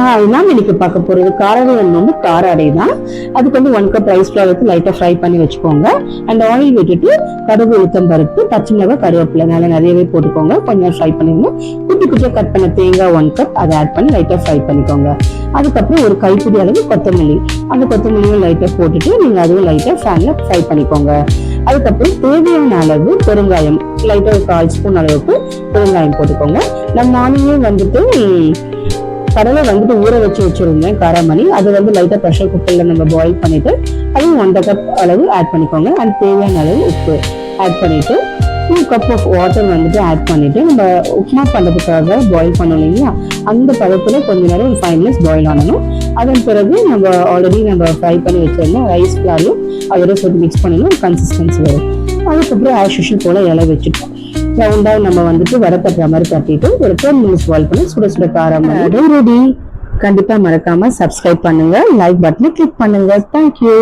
நாம் இன்னைக்கு பார்க்க போறது காரவடை வந்து கார அடை தான். அதுக்கு வந்து 1 கப் ரைஸ் ஃப்ளவர் எடுத்து லைட்டா ஃப்ரை பண்ணி வச்சுக்கோங்க. அண்ட் ஆயில் விட்டுட்டு கடுகு, உளுத்தம் பருப்பு, பச்சை மிளகாய், கருவேப்பிலை நல்லா நிறையவே போட்டுக்கோங்க. கொஞ்சம் ஃப்ரை பண்ணிடுங்க. குட்டி குட்டியாக கட் பண்ண தேங்காய் 1 கப் அதை ஆட் பண்ணி லைட்டா ஃப்ரை பண்ணிக்கோங்க. அதுக்கப்புறம் ஒரு கைப்பிடி அளவு கொத்தமல்லி, அந்த கொத்தமல்லியும் லைட்டா போட்டுட்டு நீங்க அதுவும் லைட்டா ஃபேன்ல ஃப்ரை பண்ணிக்கோங்க. அதுக்கப்புறம் தேவையான அளவு பெருங்காயம், லைட்டா ஒரு 1/4 ஸ்பூன் அளவுக்கு பெருங்காயம் போட்டுக்கோங்க. நான் மார்னிங்கே வந்துட்டு கடலை வந்துட்டு ஊற வச்சிருந்தேன் காராமணி. அது வந்து லைட்டா ப்ரெஷர் குக்கர்ல நம்ம பாயில் பண்ணிட்டு அதையும் 1/2 கப் அளவு ஆட் பண்ணிக்கோங்க. அது தேவையான அளவு உப்பு ஆட் பண்ணிட்டு 2 கப் ஆஃப் வாட்டர் வந்துட்டு ஆட் பண்ணிட்டு நம்ம உப்புமா பண்றதுக்காக பாயில் பண்ணோம் இல்லைங்களா, அந்த பதத்துல கொஞ்ச நேரம் ஒரு 5 மினிட்ஸ் பாயில் ஆகணும். அதன் பிறகு நம்ம ஆல்ரெடி நம்ம ஃப்ரை பண்ணி வச்சிருந்தோம் ரைஸ் ஃப்ளாரையும் அதோட சேர்த்து மிக்ஸ் பண்ணணும், கன்சிஸ்டன்சி வரும். அதுக்கப்புறம் ஆஸ் யூஷுவல் போல இலை வச்சுட்டோம். ரவுண்டா நம்ம வந்துட்டு வடை தட்டுற மாதிரி தட்டிட்டு ஒரு 10 மினிட்ஸ் பாயில் பண்ணி சுட சுட காரம் ரெடி. கண்டிப்பா மறக்காம சப்ஸ்கிரைப் பண்ணுங்க, லைக் பட்டனை கிளிக் பண்ணுங்க. தேங்க்யூ.